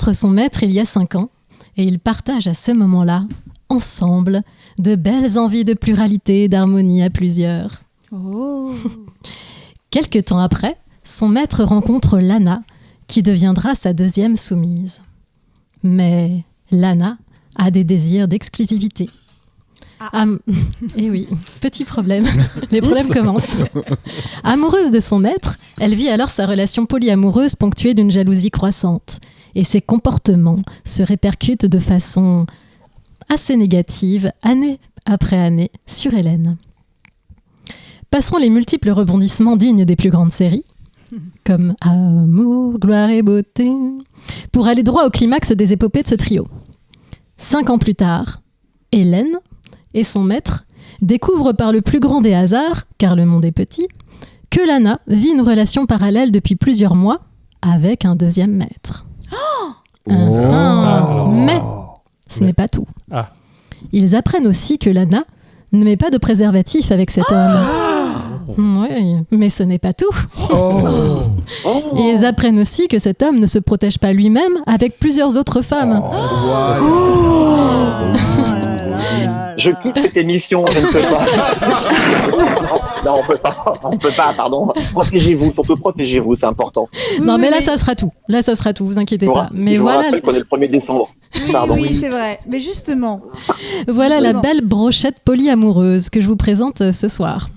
rencontre son maître il y a 5 ans et ils partagent à ce moment-là, ensemble, de belles envies de pluralité et d'harmonie à plusieurs. Oh. Quelque temps après, son maître rencontre Lana, qui deviendra sa deuxième soumise. Mais Lana a des désirs d'exclusivité. Et oui, petit problème. Les problèmes commencent. Amoureuse de son maître, elle vit alors sa relation polyamoureuse ponctuée d'une jalousie croissante. Et ses comportements se répercutent de façon assez négative, année après année, sur Hélène. Passons les multiples rebondissements dignes des plus grandes séries, comme Amour, gloire et beauté, pour aller droit au climax des épopées de ce trio. 5 ans plus tard, Hélène et son maître découvrent par le plus grand des hasards, car le monde est petit, que Lana vit une relation parallèle depuis plusieurs mois avec un deuxième maître. Mais ce n'est pas tout. Ils apprennent aussi que Lana ne met pas de préservatif avec cet homme. Oui, mais ce n'est pas tout. Ils apprennent aussi que cet homme ne se protège pas lui-même avec plusieurs autres femmes. Je quitte cette émission, je ne peux pas. Non, on peut pas, pardon. Protégez-vous, surtout protégez-vous, c'est important. Non, mais là, ça sera tout. Là, ça sera tout, vous inquiétez pas. Mais je voilà. vous rappelle qu'on est le 1er décembre. Pardon. Oui, c'est vrai. Mais justement. Voilà la belle brochette polyamoureuse que je vous présente ce soir.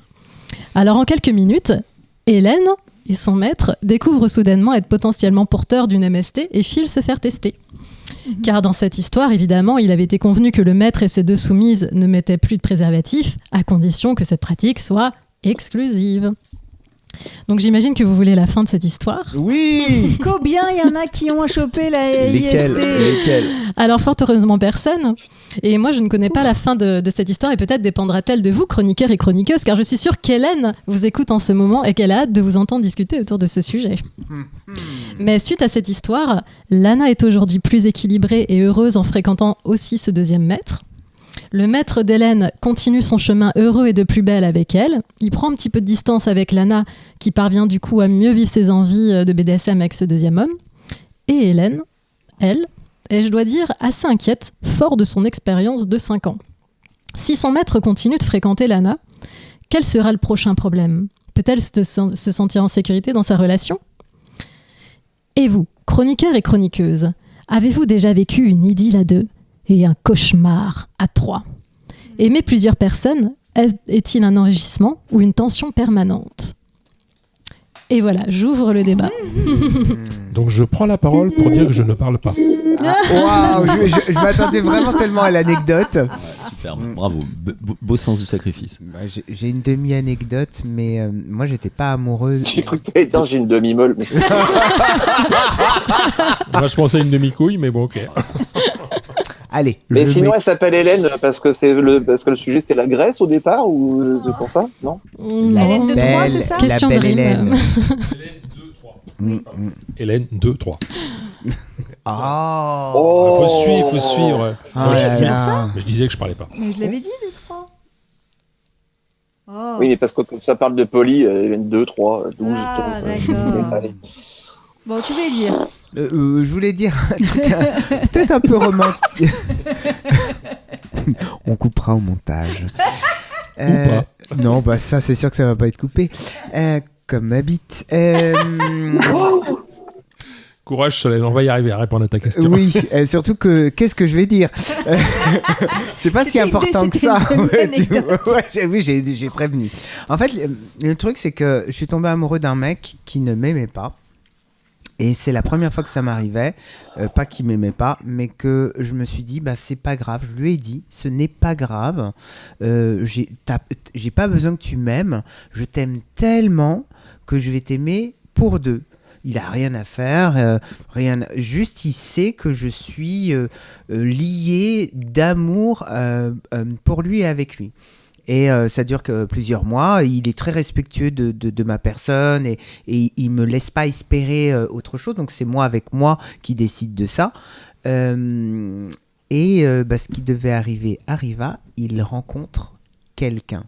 Alors, en quelques minutes, Hélène et son maître découvrent soudainement être potentiellement porteurs d'une MST et filent se faire tester. Car dans cette histoire, évidemment, il avait été convenu que le maître et ses 2 soumises ne mettaient plus de préservatif, à condition que cette pratique soit exclusive. Donc j'imagine que vous voulez la fin de cette histoire. Oui. Combien il y en a qui ont chopé la IST? Lesquels? Alors fort heureusement personne. Et moi je ne connais pas la fin de cette histoire et peut-être dépendra-t-elle de vous, chroniqueurs et chroniqueuses, car je suis sûre qu'Hélène vous écoute en ce moment et qu'elle a hâte de vous entendre discuter autour de ce sujet. Mais suite à cette histoire, Lana est aujourd'hui plus équilibrée et heureuse en fréquentant aussi ce deuxième maître. Le maître d'Hélène continue son chemin heureux et de plus belle avec elle. Il prend un petit peu de distance avec Lana, qui parvient du coup à mieux vivre ses envies de BDSM avec ce deuxième homme. Et Hélène, elle, est, je dois dire, assez inquiète, fort de son expérience de 5 ans. Si son maître continue de fréquenter Lana, quel sera le prochain problème ? Peut-elle se sentir en sécurité dans sa relation ? Et vous, chroniqueurs et chroniqueuses, avez-vous déjà vécu une idylle à 2 ? Et un cauchemar à 3. Aimer plusieurs personnes est-il un enrichissement ou une tension permanente ? Et voilà, j'ouvre le débat. Donc je prends la parole pour dire que je ne parle pas. Waouh, je m'attendais vraiment tellement à l'anecdote. Super, bravo, beau sens du sacrifice. J'ai une demi-anecdote, mais moi j'étais pas amoureux. J'ai cru que t'allais dire j'ai une demi-molle. Mais... Moi je pensais à une demi-couille, mais bon, ok. Allez. Mais sinon, elle s'appelle Hélène parce que le sujet c'était la Grèce au départ ou c'est pour ça, non? Hélène de Troie, c'est ça? Question de rime. Hélène 2-3. Oh. Faut suivre. Moi, mais je disais que je parlais pas. Mais je l'avais dit, de 3. Oh. Oui, mais parce que comme ça parle de poly, Hélène 2, 3, 12, Ah, 13. d'accord. Bon, tu voulais dire? Je voulais dire un truc peut-être un peu romantique. On coupera au montage. Ou pas. Non, bah ça c'est sûr que ça va pas être coupé. Comme ma bite. Courage Solène, on va y arriver à répondre à ta question. Oui, surtout que qu'est-ce que je vais dire? C'est pas si important que ça. Oui, j'ai prévenu. En fait, le truc c'est que je suis tombé amoureux d'un mec qui ne m'aimait pas. Et c'est la première fois que ça m'arrivait, pas qu'il m'aimait pas, mais que je me suis dit, bah c'est pas grave. Je lui ai dit, ce n'est pas grave. J'ai pas besoin que tu m'aimes. Je t'aime tellement que je vais t'aimer pour 2. Il a rien à faire, juste il sait que je suis lié d'amour pour lui et avec lui. Et ça dure que plusieurs mois. Il est très respectueux de ma personne et il me laisse pas espérer autre chose. Donc c'est moi avec moi qui décide de ça. Ce qui devait arriver arriva. Il rencontre quelqu'un.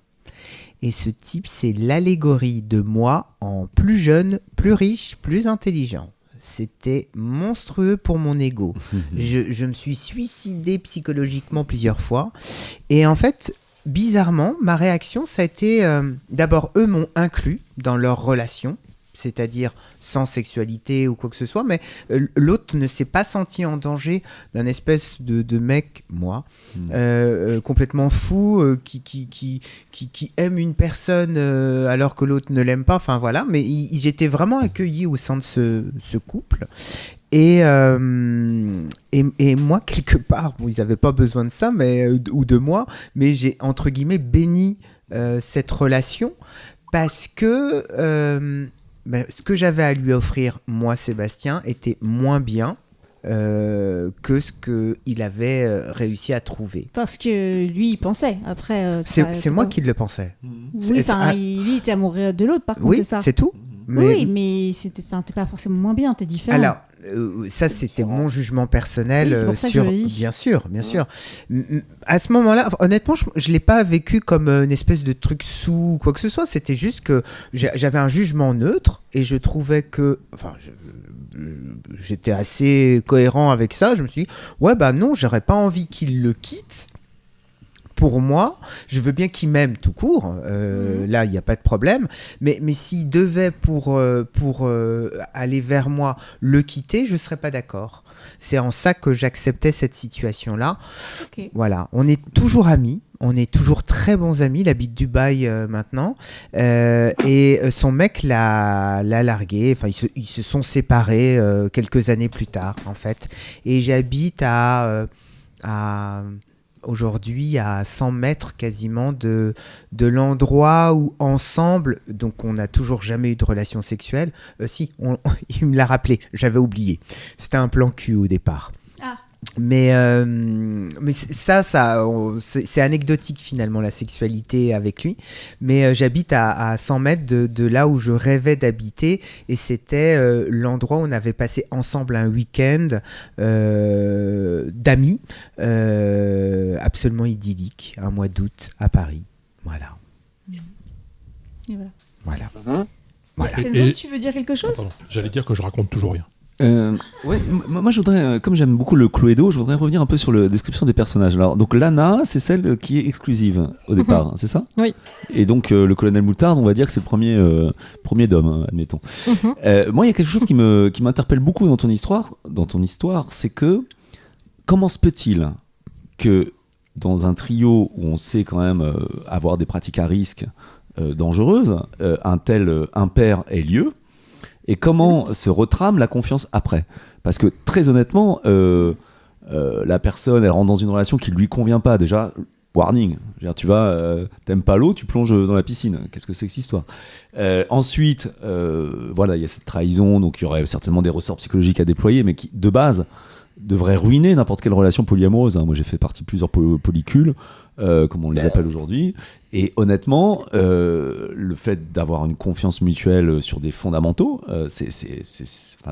Et ce type, c'est l'allégorie de moi en plus jeune, plus riche, plus intelligent. C'était monstrueux pour mon ego. Je me suis suicidé psychologiquement plusieurs fois. Et en fait, bizarrement, ma réaction, ça a été... d'abord, eux m'ont inclus dans leur relation, c'est-à-dire sans sexualité ou quoi que ce soit, mais l'autre ne s'est pas senti en danger d'un espèce de mec, moi, complètement fou, qui aime une personne alors que l'autre ne l'aime pas, enfin voilà, mais j'étais vraiment accueilli au sein de ce couple. Et moi, quelque part, bon, ils n'avaient pas besoin de ça, ou de moi, mais j'ai, entre guillemets, béni cette relation parce que ce que j'avais à lui offrir, moi, Sébastien, était moins bien que ce qu'il avait réussi à trouver. Parce que lui, il pensait. Après, c'est moi qui le pensais. Oui, lui, il était amoureux de l'autre, par contre, oui, c'est ça. c'est tout. Oui, mais t'es pas forcément moins bien, t'es différent. Alors, ça, c'était mon jugement personnel sur. Bien sûr. À ce moment-là, honnêtement, je l'ai pas vécu comme une espèce de truc sous quoi que ce soit. C'était juste que j'avais un jugement neutre et je trouvais que, j'étais assez cohérent avec ça. Je me suis dit, ouais, bah non, j'aurais pas envie qu'il le quitte. Pour moi, je veux bien qu'il m'aime tout court. Là, il n'y a pas de problème. Mais s'il devait, pour aller vers moi, le quitter, je ne serais pas d'accord. C'est en ça que j'acceptais cette situation-là. Okay. Voilà. On est toujours amis. On est toujours très bons amis. Il habite Dubaï maintenant. Et son mec l'a largué. Enfin, ils se sont séparés quelques années plus tard, en fait. Et j'habite aujourd'hui à 100 mètres quasiment de l'endroit où ensemble, donc on n'a toujours jamais eu de relation sexuelle. Si, il me l'a rappelé, j'avais oublié. C'était un plan cul au départ. Ah. Mais ça c'est anecdotique finalement, la sexualité avec lui. Mais j'habite à 100 mètres de là où je rêvais d'habiter et c'était l'endroit où on avait passé ensemble un week-end d'amis absolument idyllique, un mois d'août à Paris. Voilà. Et voilà. Voilà. Senzo, tu veux dire quelque chose ? Pardon, j'allais dire que je raconte toujours rien. Moi je voudrais, comme j'aime beaucoup le Cluedo, je voudrais revenir un peu sur la description des personnages. Alors, donc Lana, c'est celle qui est exclusive au départ, c'est ça ? Oui. Et donc le colonel Moutarde, on va dire que c'est le premier d'homme, admettons. Moi, il y a quelque chose qui m'interpelle beaucoup dans ton histoire, c'est que comment se peut-il que dans un trio où on sait quand même avoir des pratiques à risque dangereuses, un tel impair ait lieu ? Et comment se retrame la confiance après ? Parce que très honnêtement, la personne, elle rentre dans une relation qui ne lui convient pas. Déjà, warning. Je veux dire, t'aimes pas l'eau, tu plonges dans la piscine. Qu'est-ce que c'est que cette histoire ? Ensuite, voilà, il y a cette trahison, donc il y aurait certainement des ressorts psychologiques à déployer, mais qui, de base, devrait ruiner n'importe quelle relation polyamoureuse. Moi, j'ai fait partie de plusieurs polycules, comme on les appelle aujourd'hui. Et honnêtement, le fait d'avoir une confiance mutuelle sur des fondamentaux,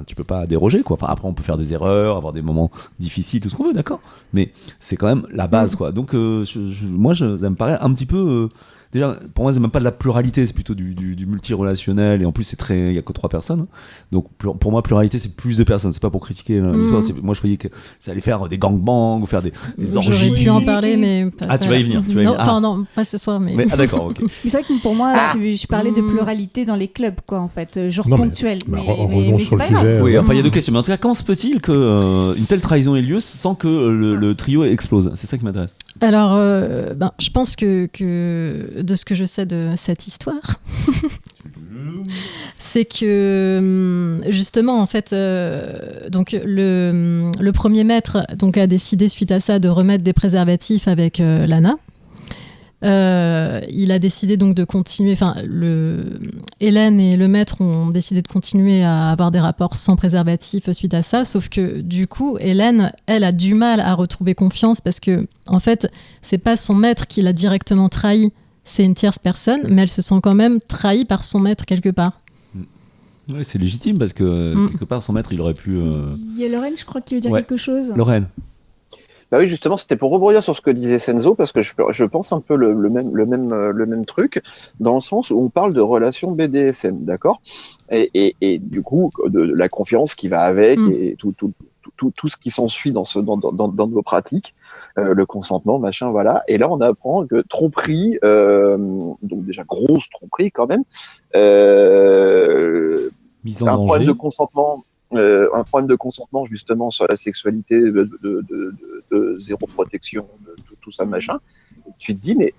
tu peux pas déroger, quoi. Enfin, après, on peut faire des erreurs, avoir des moments difficiles, tout ce qu'on veut, d'accord. Mais c'est quand même la base, quoi. Donc, moi, ça me paraît un petit peu... déjà, pour moi, c'est même pas de la pluralité, c'est plutôt du multirelationnel. Et en plus, il y a que 3 personnes. Donc, pour moi, pluralité, c'est plus de personnes. C'est pas pour critiquer. Moi, je voyais que ça allait faire des gangbangs ou faire des orgies. J'aurais pu en parler, mais pas, tu vas y venir. Non, pas ce soir, mais d'accord, ok. C'est vrai que pour moi, je parlais de pluralité dans les clubs, quoi, en fait, genre ponctuel. Revenons sur le sujet. Grave. Oui, enfin, il y a 2 questions. Mais en tout cas, comment se peut-il qu'une telle trahison ait lieu sans que le trio explose ? C'est ça qui m'intéresse. Alors, je pense que de ce que je sais de cette histoire, c'est que justement, en fait, donc le premier maître donc, a décidé suite à ça de remettre des préservatifs avec Lana. Il a décidé donc de continuer, Hélène et le maître ont décidé de continuer à avoir des rapports sans préservatif suite à ça, sauf que du coup Hélène, elle a du mal à retrouver confiance parce que en fait c'est pas son maître qui l'a directement trahi, c'est une tierce personne, mais elle se sent quand même trahie par son maître quelque part. Ouais, c'est légitime parce que quelque part son maître il aurait pu... Il y a Lorraine, je crois, qui veut dire quelque chose. Lorraine. Bah oui, justement, c'était pour rebondir sur ce que disait Senzo, parce que je pense un peu le même truc, dans le sens où on parle de relations BDSM, d'accord, et du coup de la confiance qui va avec et tout ce qui s'ensuit dans nos pratiques, le consentement, machin, voilà. Et là, on apprend que tromperie, donc déjà grosse tromperie quand même, Mise en un danger. problème de consentement. Un problème de consentement justement sur la sexualité, de zéro protection, de tout ça machin. Tu te dis mais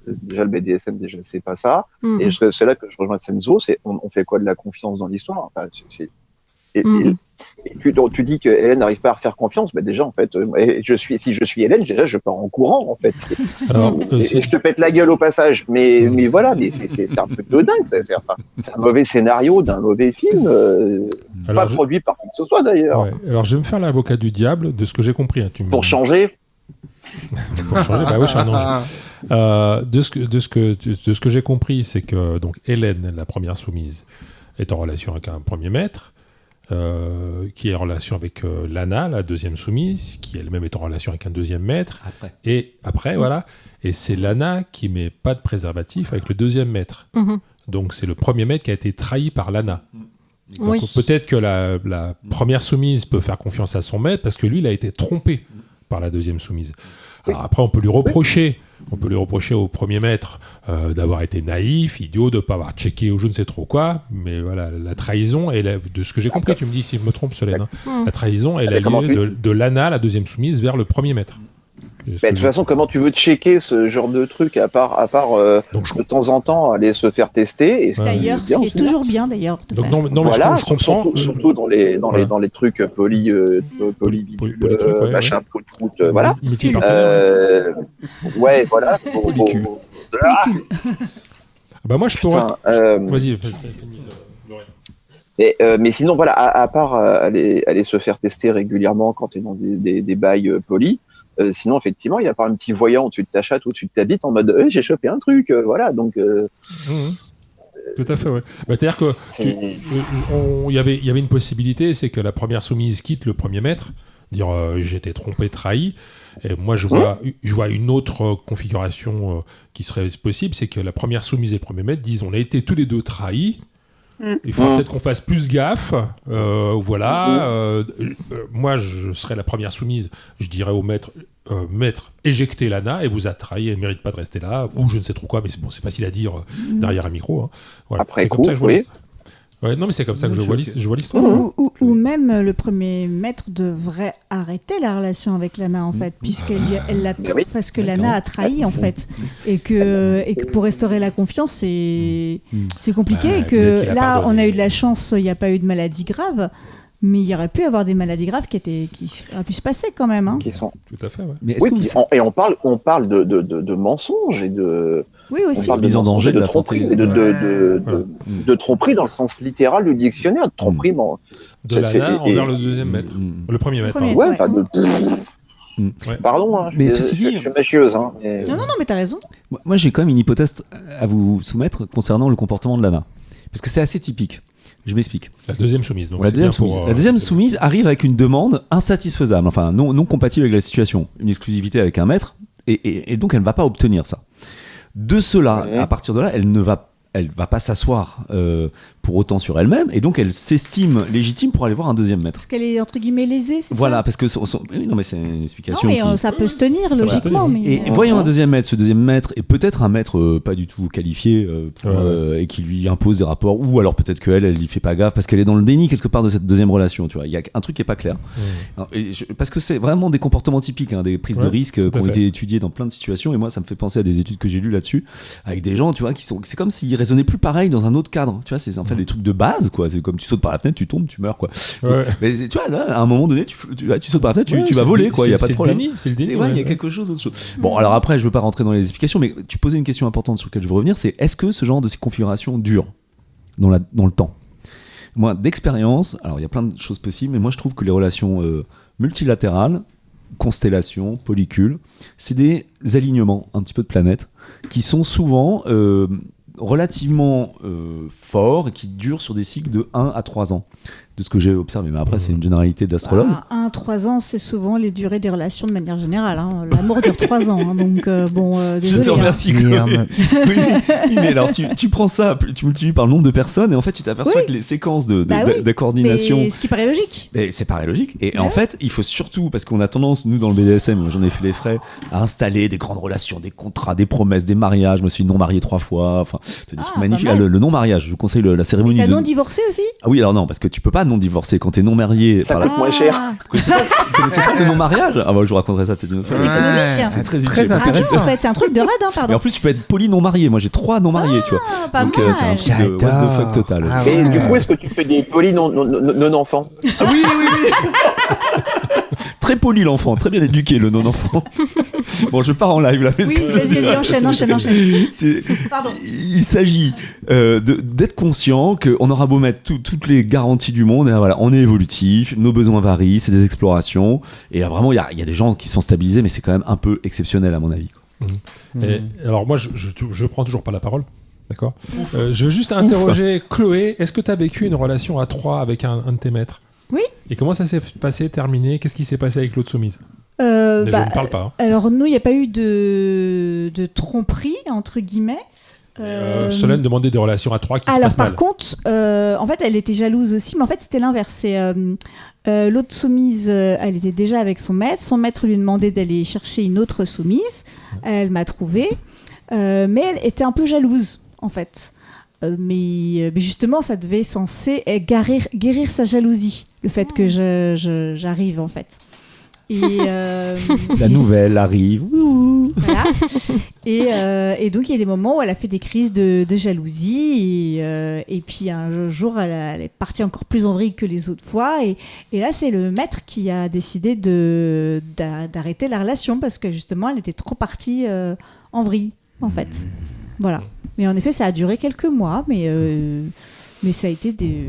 déjà le BDSM déjà c'est pas ça. Et c'est là que je rejoins Senzo, c'est on fait quoi de la confiance dans l'histoire, enfin, et tu dis que Hélène n'arrive pas à faire confiance, mais déjà en fait, si je suis Hélène, déjà je pars en courant en fait. Alors, Et je te pète la gueule au passage, mais voilà, mais c'est un truc de dingue, c'est un mauvais scénario d'un mauvais film, pas produit par qui que ce soit d'ailleurs. Ouais. Alors je vais me faire l'avocat du diable de ce que j'ai compris. Hein. Pour changer. Pour changer, bah oui, je suis un ange. De ce que j'ai compris, c'est que donc Hélène, la première soumise, est en relation avec un premier maître. Qui est en relation avec Lana, la deuxième soumise, qui elle-même est en relation avec un deuxième maître. Après, voilà. Et c'est Lana qui met pas de préservatif avec le deuxième maître. Donc c'est le premier maître qui a été trahi par Lana. Donc, peut-être que la première soumise peut faire confiance à son maître parce que lui, il a été trompé par la deuxième soumise. Alors après, on peut lui reprocher au premier maître d'avoir été naïf, idiot, de ne pas avoir checké ou je ne sais trop quoi, mais voilà, la trahison, de ce que j'ai compris, tu me dis si je me trompe, Solène, la trahison est la liée de Lana, la deuxième soumise, vers le premier maître. De toute façon, comment tu veux checker ce genre de truc à part de temps en temps aller se faire tester et d'ailleurs, ce qui est toujours bien d'ailleurs. Donc non, voilà, je comprends. Surtout dans les trucs polyvidule, machin, prout, voilà. Ouais, voilà. Bah moi je pourrais. Vas-y. Mais sinon, voilà, à part aller se faire tester régulièrement quand tu es dans des bails polis. Sinon, effectivement, il y a pas un petit voyant au-dessus de ta chatte ou au-dessus de ta bite en mode j'ai chopé un truc, voilà. Donc, tout à fait, ouais. Bah, c'est-à-dire que il y avait une possibilité, c'est que la première soumise quitte le premier maître, dire j'étais trompé, trahi. Et moi, je vois une autre configuration qui serait possible, c'est que la première soumise et le premier maître disent on a été tous les deux trahis. Il faudra peut-être qu'on fasse plus gaffe. Voilà. Moi, je serais la première soumise. Je dirais au maître, éjectez Lana et vous a trahi. Elle ne mérite pas de rester là. Ou je ne sais trop quoi, mais bon, c'est facile à dire derrière un micro. Hein. Voilà. Après coup, oui. Ouais, non, mais c'est comme ça que je vois l'histoire. Ou même le premier maître devrait arrêter la relation avec Lana, en fait, puisqu'elle l'a parce que Lana a trahi, en fait. Et que pour restaurer la confiance, c'est compliqué. Et que là, on a eu de la chance, il n'y a pas eu de maladie grave. Mais il y aurait pu avoir des maladies graves qui auraient pu se passer quand même. Hein. Qui sont... Tout à fait, ouais. Mais et on parle de mensonges et de... Oui, aussi. On parle de mise en danger de la santé. De tromperie dans le sens littéral du dictionnaire. De tromperie... De Lana envers le deuxième maître. Le premier maître. Pardon, hein, mais ceci dit, je suis mâchieuse. Hein, mais... Non, mais t'as raison. Moi, j'ai quand même une hypothèse à vous soumettre concernant le comportement de Lana. Parce que c'est assez typique. Je m'explique. La deuxième soumise. Donc la deuxième soumise arrive avec une demande insatisfaisable, enfin non compatible avec la situation. Une exclusivité avec un maître, et donc elle ne va pas obtenir ça. De cela, à partir de là, elle ne va pas s'asseoir pour autant sur elle-même, et donc elle s'estime légitime pour aller voir un deuxième maître. Parce qu'elle est entre guillemets lésée, c'est voilà, ça ? Parce que non, mais c'est une explication. Non, mais ça peut se tenir logiquement. Mais... Et voyons un deuxième maître, ce deuxième maître est peut-être un maître pas du tout qualifié et qui lui impose des rapports, ou alors peut-être qu'elle y fait pas gaffe parce qu'elle est dans le déni quelque part de cette deuxième relation. Tu vois, il y a un truc qui est pas clair. Alors, parce que c'est vraiment des comportements typiques, des prises de risques qui ont été étudiées dans plein de situations. Et moi, ça me fait penser à des études que j'ai lues là-dessus avec des gens, tu vois, c'est comme s'ils raisonnaient plus pareil dans un autre cadre. Tu vois, c'est en fait des trucs de base. Quoi. C'est comme tu sautes par la fenêtre, tu tombes, tu meurs. Quoi. Mais tu vois, là, à un moment donné, tu sautes par la fenêtre, tu vas voler. Il n'y a pas de problème. C'est le déni. Il y a quelque chose d'autre chose. Bon, alors après, je ne veux pas rentrer dans les explications, mais tu posais une question importante sur laquelle je veux revenir, c'est est-ce que ce genre de configuration dure dans le temps ? Moi, d'expérience, alors il y a plein de choses possibles, mais moi je trouve que les relations multilatérales, constellations, polycules, c'est des alignements un petit peu de planètes qui sont souvent... relativement fort et qui dure sur des cycles de 1 à 3 ans. de ce que j'ai observé. Mais après, c'est une généralité d'astrologue. 1-3 ans, c'est souvent les durées des relations de manière générale. Hein. L'amour dure 3 ans, hein, donc désolé. Je te remercie. Oui, mais alors tu prends ça, tu multiplies par le nombre de personnes et en fait tu t'aperçois que les séquences de coordination. Mais ce qui paraît logique. C'est paraît logique. Et en fait, il faut surtout, parce qu'on a tendance, nous dans le BDSM, j'en ai fait les frais, à installer des grandes relations, des contrats, des promesses, des mariages. Je me suis non marié 3 fois. Enfin, c'est des trucs magnifiques. Le non mariage, je vous conseille la cérémonie. T'as non divorcé aussi ? Ah oui, alors non, parce que tu peux pas non divorcer quand t'es non marié. Ça coûte moins cher. Vous connaissez pas le non mariage ? Ah bah je vous raconterai ça peut-être une autre fois. C'est économique. C'est très intéressant. En fait, c'est un truc de rad, pardon. Et en plus, tu peux être poly non marié. Moi, j'ai 3 non mariés, tu vois. Pas Donc mal. c'est un truc de what the fuck total. Ah Et ouais. du coup, est-ce que tu fais des polis non-enfants ? Ah oui. Très poli l'enfant, très bien éduqué le non-enfant. Bon, je pars en live là. Parce que Vas-y, enchaîne. Pardon. Il s'agit d'être conscient qu'on aura beau mettre toutes les garanties du monde, et voilà, on est évolutif, nos besoins varient, c'est des explorations, et là, vraiment il y a des gens qui sont stabilisés, mais c'est quand même un peu exceptionnel à mon avis. Et alors moi, je prends toujours pas la parole. D'accord. Je veux juste interroger Chloé. Est-ce que tu as vécu une relation à 3 avec un de tes maîtres ? Oui. Et comment ça s'est passé, terminé ? Qu'est-ce qui s'est passé avec l'autre soumise ? Je ne parle pas. Alors nous, il n'y a pas eu de tromperie entre guillemets. Solène demandait des relations à 3 qui se Alors passent mal. par contre, en fait, elle était jalouse aussi, mais en fait, c'était l'inverse. C'est l'autre soumise, elle était déjà avec son maître. Son maître lui demandait d'aller chercher une autre soumise. Elle m'a trouvée, mais elle était un peu jalouse, en fait. Mais justement, ça devait censé guérir sa jalousie, le fait que j'arrive, en fait. Et, La nouvelle arrive. Voilà. Et donc, il y a des moments où elle a fait des crises de jalousie. Et puis, un jour, elle est partie encore plus en vrille que les autres fois. Et là, c'est le maître qui a décidé d'arrêter la relation parce que, justement, elle était trop partie en vrille, en fait. Voilà. Mais en effet, ça a duré quelques mois. Mais ça a été des...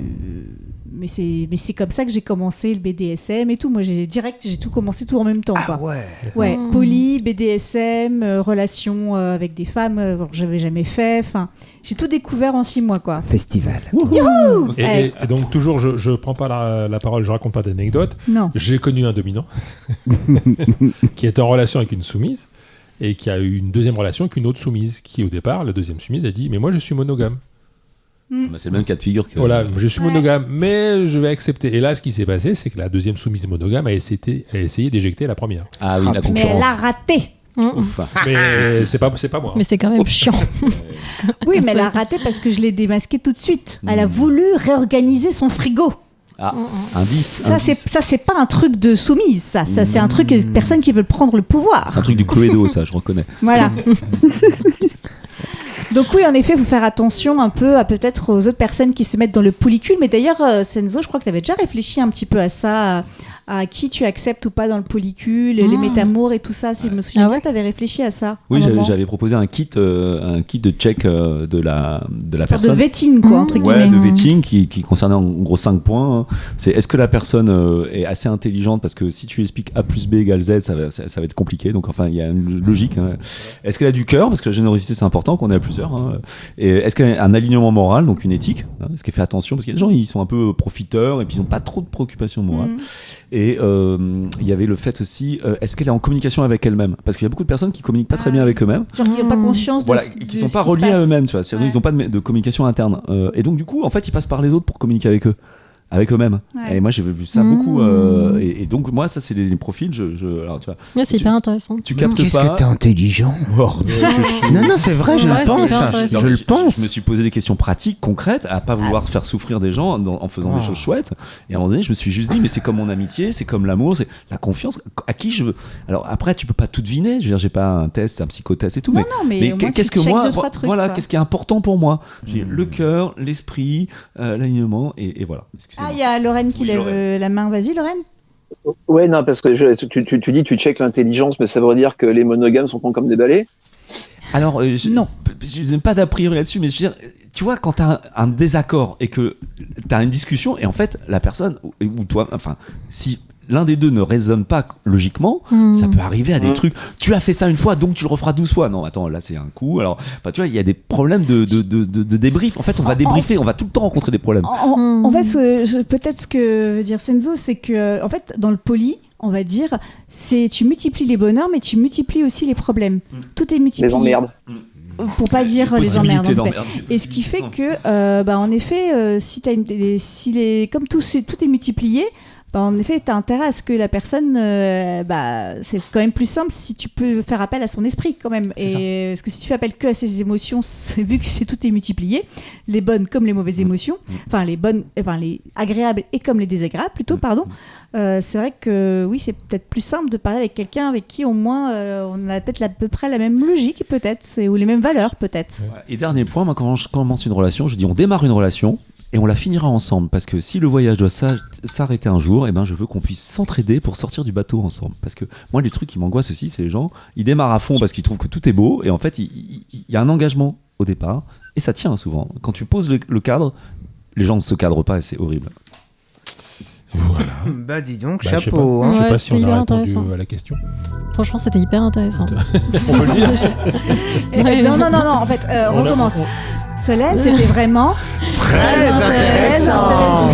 Mais c'est comme ça que j'ai commencé le BDSM et tout. Moi, j'ai tout commencé tout en même temps. Quoi. Ouais. Poly, BDSM, relations avec des femmes, que j'avais jamais fait. Enfin, j'ai tout découvert en 6 mois, quoi. Festival. Et donc, toujours, je prends pas la parole, je raconte pas d'anecdotes. Non. J'ai connu un dominant qui est en relation avec une soumise et qui a eu une deuxième relation avec une autre soumise qui, au départ, la deuxième soumise a dit « Mais moi, je suis monogame. » Bah, c'est le même cas de figure que... Voilà, je suis monogame, mais je vais accepter. Et là, ce qui s'est passé, c'est que la deuxième soumise monogame a essayé d'éjecter la première. Ah oui, la Mais concurrence. elle a raté. Ouf. Mais c'est pas moi. Mais c'est quand même chiant. Oui, mais elle a raté parce que je l'ai démasqué tout de suite. Elle a voulu réorganiser son frigo. Ah, indice. Ça, c'est pas un truc de soumise, ça c'est un truc de personnes qui veulent prendre le pouvoir. C'est un truc du Cluedo, ça, je reconnais. Voilà. Donc oui, en effet, il faut faire attention un peu peut-être aux autres personnes qui se mettent dans le polycule. Mais d'ailleurs, Senzo, je crois que tu avais déjà réfléchi un petit peu à ça, à qui tu acceptes ou pas dans le polycule, les métamours et tout ça. Si je me souviens bien, tu avais réfléchi à ça. Oui, j'avais proposé un kit de check de la personne. De vetting, quoi, entre guillemets. Ouais, de vetting qui concernait en gros 5 points. Hein. C'est est-ce que la personne est assez intelligente, parce que si tu expliques A plus B égale Z, ça va être compliqué. Donc enfin, il y a une logique. Hein. Est-ce qu'elle a du cœur, parce que la générosité c'est important, qu'on est à plusieurs. Hein. Et est-ce qu'elle a un alignement moral, donc une éthique. Hein. Est-ce qu'elle fait attention, parce qu'il y a des gens ils sont un peu profiteurs et puis ils n'ont pas trop de préoccupations morales. Et il y avait le fait aussi, est-ce qu'elle est en communication avec elle-même, parce qu'il y a beaucoup de personnes qui communiquent pas très bien avec eux-mêmes. Genre qui n'ont pas conscience qui sont pas reliés à eux-mêmes, tu vois. C'est-à-dire ils n'ont pas de communication interne. Et donc du coup, en fait, ils passent par les autres pour communiquer avec eux-mêmes. Ouais. Et moi, j'ai vu ça beaucoup. Et donc moi, ça, c'est les profils. Alors, tu vois. Ouais, c'est hyper intéressant. Tu captes Qu'est-ce pas. que t'es intelligent. Non, c'est vrai, je le pense. Je le pense. Je me suis posé des questions pratiques, concrètes, à pas vouloir faire souffrir des gens en faisant des choses chouettes. Et à un moment donné, je me suis juste dit, mais c'est comme mon amitié, c'est comme l'amour, c'est la confiance. À qui je veux. Alors après, tu peux pas tout deviner. Je veux dire, j'ai pas un test, un psychotest et tout. Non, mais qu'est-ce que moi, voilà, qu'est-ce qui est important pour moi. J'ai le cœur, l'esprit, l'alignement, et voilà. Ah, il y a Lorraine qui lève la main. Vas-y, Lorraine. Ouais, non, parce que tu dis tu checkes l'intelligence, mais ça veut dire que les monogames sont cons comme des balais. Alors, non. Je n'ai pas d'a priori là-dessus, mais je veux dire, tu vois, quand tu as un désaccord et que tu as une discussion, et en fait, la personne, ou toi, enfin, si l'un des deux ne raisonne pas logiquement, ça peut arriver à des trucs. Tu as fait ça une fois, donc tu le referas 12 fois. Non, attends, là c'est un coup. Alors, tu vois, il y a des problèmes de débrief. En fait, on va débriefer, on va tout le temps rencontrer des problèmes. En fait, peut-être ce que veut dire Senzo, c'est que, en fait, dans le poli, on va dire, c'est tu multiplies les bonheurs, mais tu multiplies aussi les problèmes. Tout est multiplié. Les emmerdes. Pour pas dire les emmerdes. Et ce qui fait que, en effet, comme tout est multiplié, en effet, tu as intérêt à ce que la personne, c'est quand même plus simple si tu peux faire appel à son esprit quand même. Parce que si tu fais appel que à ses émotions, vu que tout est multiplié, les bonnes comme les mauvaises émotions, les agréables et comme les désagréables plutôt, pardon. C'est vrai que oui, c'est peut-être plus simple de parler avec quelqu'un avec qui au moins on a peut-être à peu près la même logique peut-être, ou les mêmes valeurs peut-être. Et dernier point, moi quand je commence une relation, je dis on démarre une relation. Et on la finira ensemble, parce que si le voyage doit s'arrêter un jour, je veux qu'on puisse s'entraider pour sortir du bateau ensemble. Parce que moi, le truc qui m'angoisse aussi, c'est les gens, ils démarrent à fond parce qu'ils trouvent que tout est beau, et en fait, il y a un engagement au départ, et ça tient souvent. Quand tu poses le cadre, les gens ne se cadrent pas, et c'est horrible. Voilà. Dis donc, chapeau. Je sais pas c'était si on a répondu intéressant. à la question. Franchement, c'était hyper intéressant. On peut le dire. Non, en fait, on recommence. Solène, c'était vraiment très intéressant.